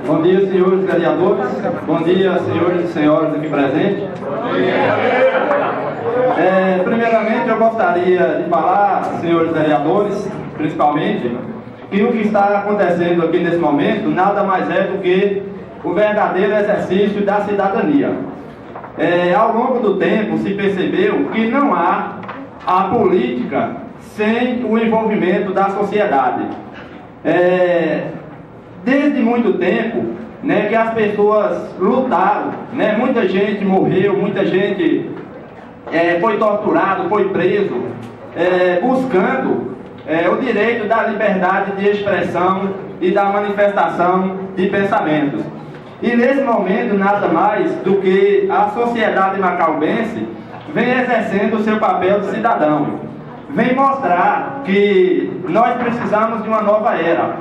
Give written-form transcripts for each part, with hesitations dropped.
Bom dia, senhores vereadores. Bom dia, senhores e senhoras aqui presentes. Primeiramente, eu gostaria de falar, senhores vereadores, principalmente, que o que está acontecendo aqui nesse momento nada mais é do que o verdadeiro exercício da cidadania. Ao longo do tempo, se percebeu que não há a política sem o envolvimento da sociedade. Desde muito tempo, né, que as pessoas lutaram, né, muita gente morreu, muita gente foi torturado, foi preso, buscando o direito da liberdade de expressão e da manifestação de pensamentos. E nesse momento, nada mais do que a sociedade macaubense vem exercendo o seu papel de cidadão, vem mostrar que nós precisamos de uma nova era,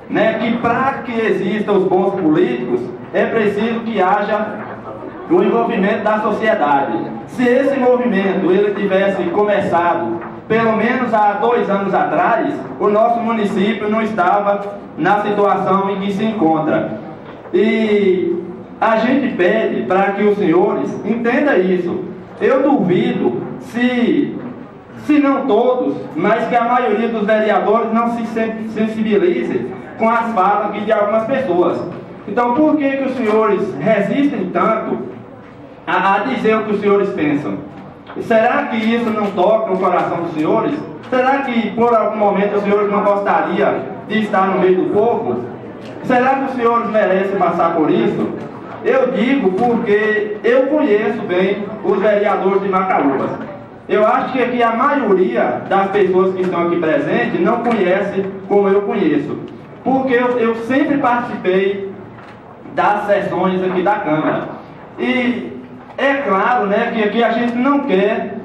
né? Que para que existam os bons políticos é preciso que haja o envolvimento da sociedade. Se esse movimento ele tivesse começado pelo menos há 2 anos atrás, o nosso município não estava na situação em que se encontra. E a gente pede para que os senhores entendam isso. Eu duvido se não todos, mas que a maioria dos vereadores não se sensibilizem com as falas aqui de algumas pessoas. Então, por que os senhores resistem tanto a dizer o que os senhores pensam? Será que isso não toca o coração dos senhores? Será que por algum momento os senhores não gostariam de estar no meio do povo? Será que os senhores merecem passar por isso? Eu digo porque eu conheço bem os vereadores de Macaúbas. Eu acho que aqui a maioria das pessoas que estão aqui presentes não conhece como eu conheço. Porque eu sempre participei das sessões aqui da Câmara. E é claro, né, que aqui a gente não quer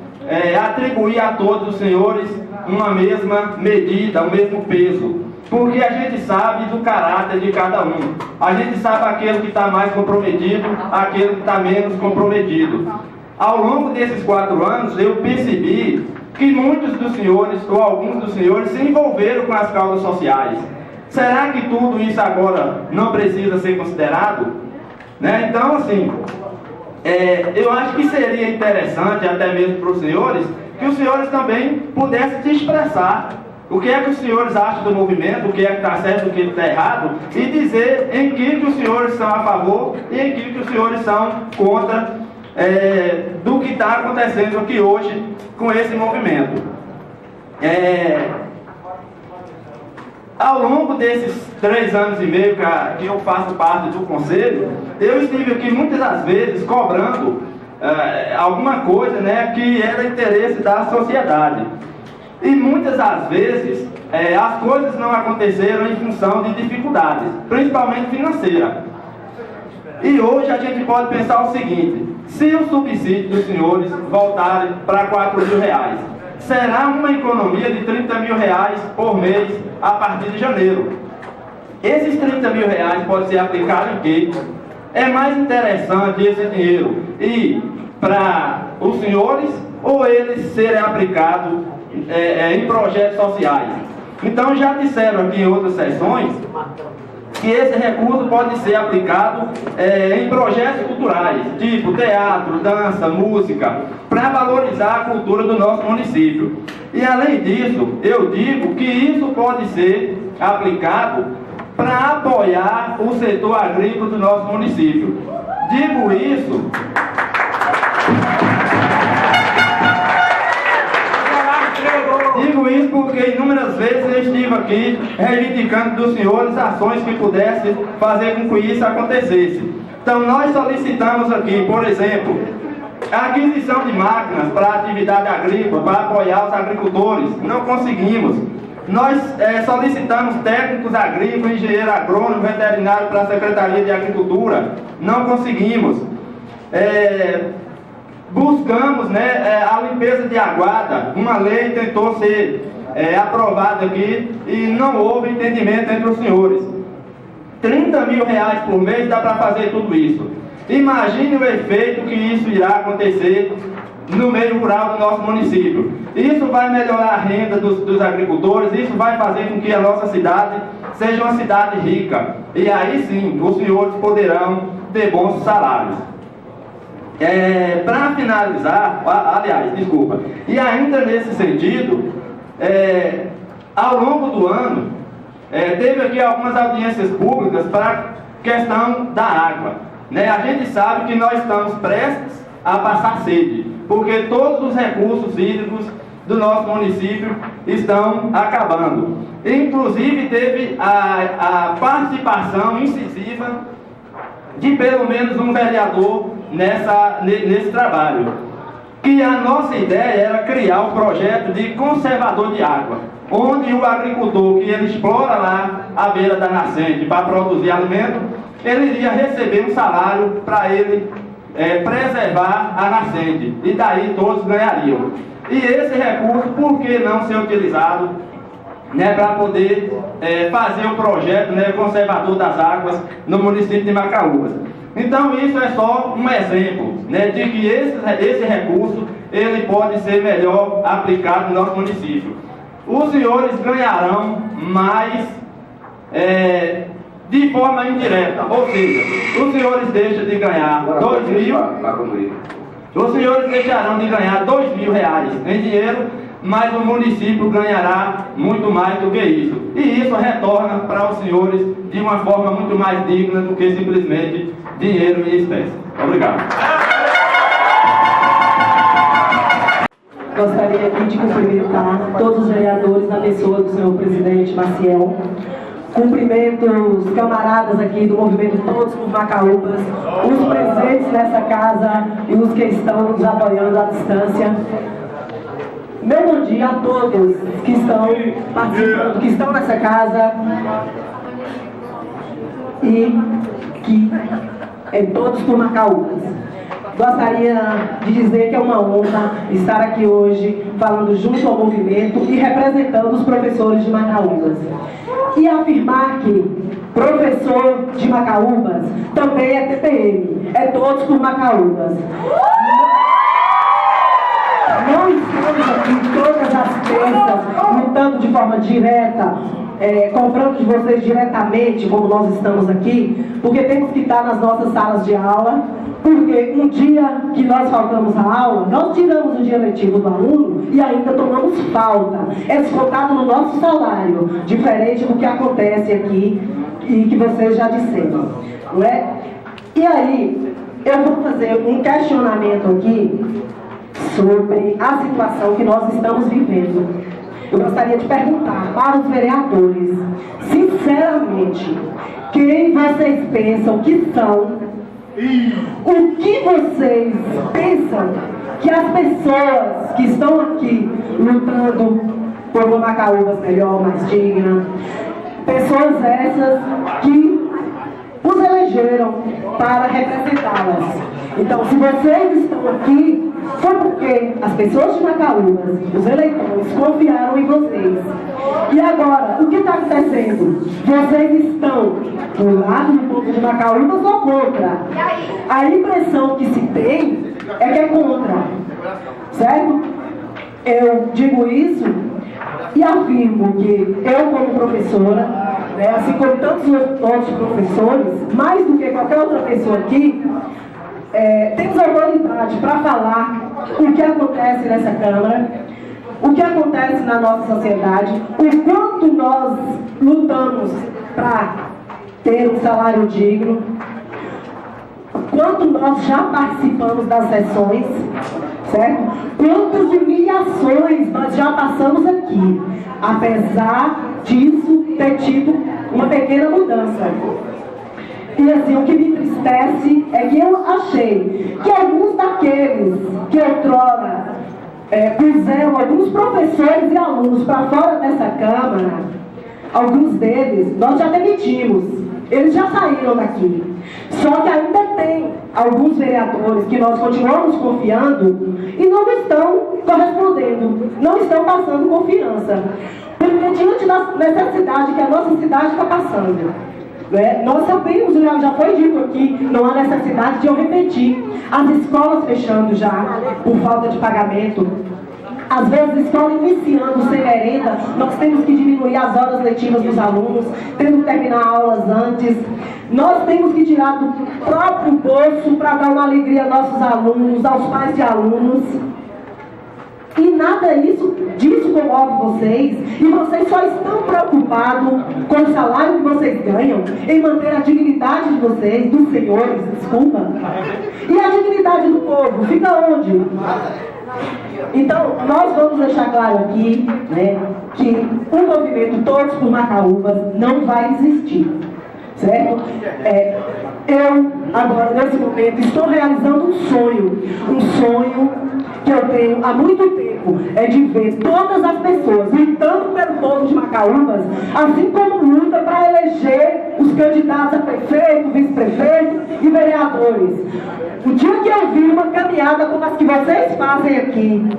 atribuir a todos os senhores uma mesma medida, o mesmo peso. Porque a gente sabe do caráter de cada um. A gente sabe aquele que está mais comprometido, aquele que está menos comprometido. Ao longo desses 4 anos, eu percebi que muitos dos senhores, ou alguns dos senhores, se envolveram com as causas sociais. Será que tudo isso agora não precisa ser considerado? Né? Então, assim, eu acho que seria interessante, até mesmo para os senhores, que os senhores também pudessem se expressar. O que é que os senhores acham do movimento, o que é que está certo, o que está errado, e dizer em que os senhores são a favor e em que os senhores são contra do que está acontecendo aqui hoje com esse movimento. Ao longo desses 3 anos e meio que eu faço parte do Conselho, eu estive aqui muitas das vezes cobrando alguma coisa, né, que era interesse da sociedade. E muitas das vezes as coisas não aconteceram em função de dificuldades, principalmente financeira. E hoje a gente pode pensar o seguinte: se o subsídio dos senhores voltarem para R$4.000, será uma economia de R$30.000 por mês a partir de janeiro. Esses R$30.000 podem ser aplicados em quê? É mais interessante esse dinheiro ir para os senhores ou eles serem aplicados em projetos sociais? Então já disseram aqui em outras sessões que esse recurso pode ser aplicado em projetos culturais, tipo teatro, dança, música, para valorizar a cultura do nosso município. E além disso, eu digo que isso pode ser aplicado para apoiar o setor agrícola do nosso município. Digo isso porque inúmeras vezes eu estive aqui reivindicando dos senhores ações que pudessem fazer com que isso acontecesse. Então nós solicitamos aqui, por exemplo, a aquisição de máquinas para a atividade agrícola, para apoiar os agricultores. Não conseguimos. Nós solicitamos técnicos agrícolas, engenheiro agrônomo, veterinário para a Secretaria de Agricultura. Não conseguimos. Buscamos, né, a limpeza de aguada. Uma lei tentou ser aprovada aqui e não houve entendimento entre os senhores. R$30.000 por mês dá para fazer tudo isso. Imagine o efeito que isso irá acontecer no meio rural do nosso município. Isso vai melhorar a renda dos agricultores, isso vai fazer com que a nossa cidade seja uma cidade rica. E aí sim, os senhores poderão ter bons salários. Para finalizar, e ainda nesse sentido, ao longo do ano, teve aqui algumas audiências públicas para questão da água. A gente sabe que nós estamos prestes a passar sede, porque todos os recursos hídricos do nosso município estão acabando. Inclusive teve a participação incisiva de pelo menos um vereador nesse trabalho. Que a nossa ideia era criar um projeto de conservador de água, onde o agricultor que ele explora lá à beira da nascente para produzir alimento, ele iria receber um salário para ele preservar a nascente, e daí todos ganhariam. E esse recurso, por que não ser utilizado para poder fazer o projeto conservador das águas no município de Macaúbas? Então isso é só um exemplo de que esse recurso ele pode ser melhor aplicado no nosso município. Os senhores ganharão mais de forma indireta, ou seja, os senhores deixam de ganhar os senhores deixarão de ganhar R$2.000 em dinheiro, mas o município ganhará muito mais do que isso. E isso retorna para os senhores de uma forma muito mais digna do que simplesmente dinheiro em espécie. Obrigado. Gostaria aqui de cumprimentar todos os vereadores na pessoa do senhor presidente Maciel. Cumprimento os camaradas aqui do movimento Todos por Macaúbas, os presentes nessa casa e os que estão nos apoiando à distância. Meu bom dia a todos que estão participando, que estão nessa casa e que Todos por Macaúbas. Gostaria de dizer que é uma honra estar aqui hoje falando junto ao movimento e representando os professores de Macaúbas. E afirmar que professor de Macaúbas também é TPM, é Todos por Macaúbas. Não estamos aqui todas as terças lutando de forma direta, comprando de vocês diretamente, como nós estamos aqui, porque temos que estar nas nossas salas de aula, porque um dia que nós faltamos a aula, nós tiramos o dia letivo do aluno e ainda tomamos falta. É descontado no nosso salário, diferente do que acontece aqui e que vocês já disseram, não é? E aí, eu vou fazer um questionamento aqui sobre a situação que nós estamos vivendo. Eu gostaria de perguntar para os vereadores, sinceramente, quem vocês pensam que são? O que vocês pensam que as pessoas que estão aqui lutando por uma Macaúbas melhor, mais digna, pessoas essas que os elegeram para representá-las? Então, se vocês estão aqui, foi porque as pessoas de Macaúbas, os eleitores, confiaram em vocês. E agora, o que está acontecendo? Vocês estão do lado do povo de Macaúbas ou contra? A impressão que se tem é que é contra. Certo? Eu digo isso e afirmo que eu, como professora, assim como tantos outros professores, mais do que qualquer outra pessoa aqui, temos autoridade para falar o que acontece nessa Câmara, o que acontece na nossa sociedade, o quanto nós lutamos para ter um salário digno, quanto nós já participamos das sessões, certo? Quantas humilhações nós já passamos aqui, apesar disso ter tido uma pequena mudança. E assim, o que me entristece é que eu achei que alguns daqueles que outrora puseram alguns professores e alunos para fora dessa Câmara, alguns deles nós já demitimos, eles já saíram daqui. Só que ainda tem alguns vereadores que nós continuamos confiando e não estão correspondendo, não estão passando confiança, porque diante da necessidade que a nossa cidade está passando. Nós sabemos, já foi dito aqui, não há necessidade de eu repetir. As escolas fechando já por falta de pagamento. Às vezes, a escola iniciando sem merenda, nós temos que diminuir as horas letivas dos alunos, temos que terminar aulas antes. Nós temos que tirar do próprio bolso para dar uma alegria aos nossos alunos, aos pais de alunos. E nada disso comove vocês. E vocês só estão preocupados com o salário que vocês ganham, em manter a dignidade de vocês, dos senhores, desculpa. E a dignidade do povo, fica onde? Então, nós vamos deixar claro aqui, que o movimento Todos por Macaúbas não vai existir. Certo? Eu, agora, nesse momento, estou realizando um sonho que eu tenho há muito tempo, é de ver todas as pessoas lutando pelo povo de Macaúbas, assim como luta para eleger os candidatos a prefeito, vice-prefeito e vereadores. O dia que eu vi uma caminhada como as que vocês fazem aqui,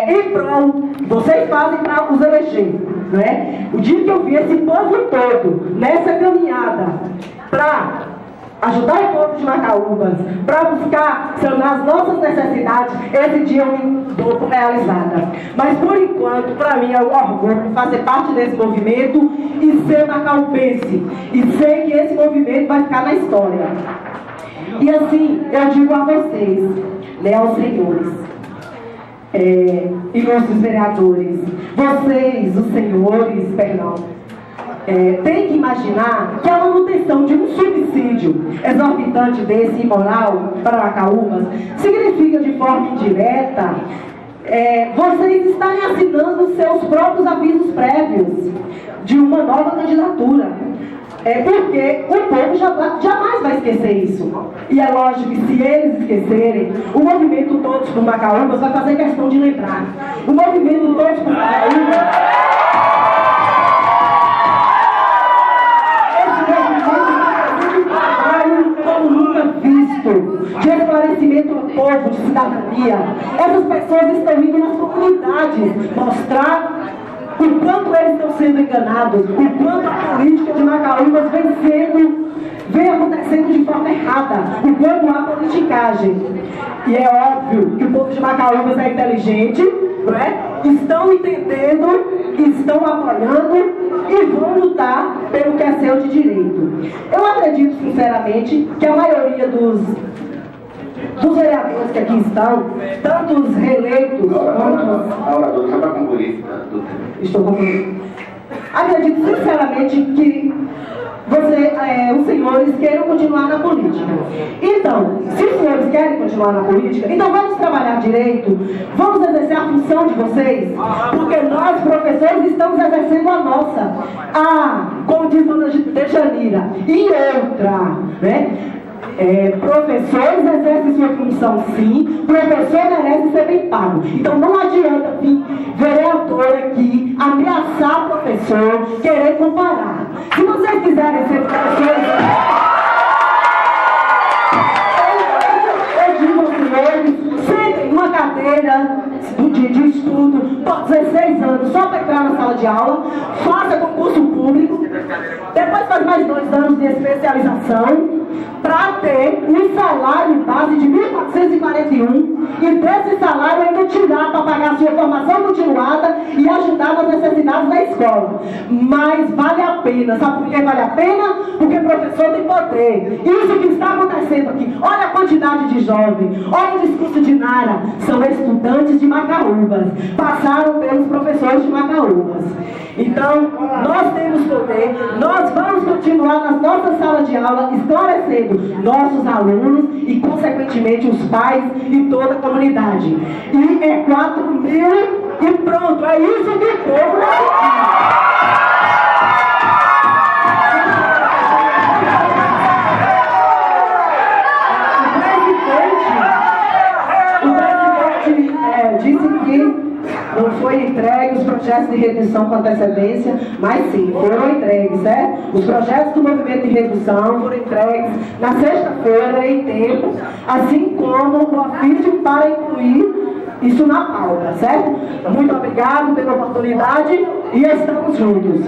em prol, vocês fazem para os eleger, não é? O dia que eu vi esse povo todo nessa caminhada para ajudar o povo de Macaúbas, para buscar sanar as nossas necessidades, esse dia eu me dou por realizada. Mas por enquanto, para mim é um orgulho fazer parte desse movimento e ser macaúbense. E sei que esse movimento vai ficar na história. E assim, eu digo a vocês, aos senhores, e nossos vereadores, vocês, os senhores, tem que imaginar que a manutenção de um subsídio exorbitante desse, imoral, para Macaúbas, significa de forma indireta vocês estarem assinando seus próprios avisos prévios de uma nova candidatura. Porque o povo jamais vai esquecer isso. E é lógico que se eles esquecerem, o movimento Todos por Macaúbas vai fazer questão de lembrar. O movimento Todos por Macaúbas, como nunca visto, de esclarecimento ao povo, de cidadania. Essas pessoas estão indo nas comunidades mostrar o quanto eles estão sendo enganados, o quanto a política de Macaúbas vem acontecendo de forma errada, o quanto há politicagem. E é óbvio que o povo de Macaúbas é inteligente, não é? Estão entendendo, estão apoiando e vão lutar pelo que é seu de direito. Eu acredito sinceramente que a maioria dos vereadores que aqui estão, tanto os reeleitos quanto... Só para concluir. Estou concluindo. Acredito sinceramente que os senhores queiram continuar na política. Então, se os senhores querem continuar na política, então vamos trabalhar direito, vamos exercer a função de vocês, porque nós, professores, estamos exercendo a nossa. Como diz Dona Dejanira, e outra, professores exercem sua função sim, professor merece ser bem pago. Então não adianta vir vereador aqui ameaçar professor, querer comparar. Se vocês quiserem ser professores, eu digo aos senhores, sentem numa cadeira de estudo por 16 anos, só para entrar na sala de aula, faça concurso público, depois faz mais 2 anos de especialização, para ter um salário base de 1.441 e desse salário ainda tirar para pagar a sua formação continuada e ajudar nas necessidades da escola. Mas vale a pena, sabe por que vale a pena? Porque o professor tem poder. Isso que está acontecendo aqui, olha a quantidade de jovens, olha o discurso de Nara, são estudantes de Macaúbas, passaram pelos professores de Macaúbas. Então, nós temos poder, nós vamos continuar nas nossas salas de aula esclarecendo nossos alunos e, consequentemente, os pais e toda a comunidade. E é 4.000 e pronto, é isso que o povo vai disse que não foi entregue os projetos de redução com antecedência, mas sim, foram entregues, certo? Os projetos do movimento de redução foram entregues na sexta-feira em tempo, assim como o ofício para incluir isso na pauta, certo? Muito obrigado pela oportunidade e estamos juntos.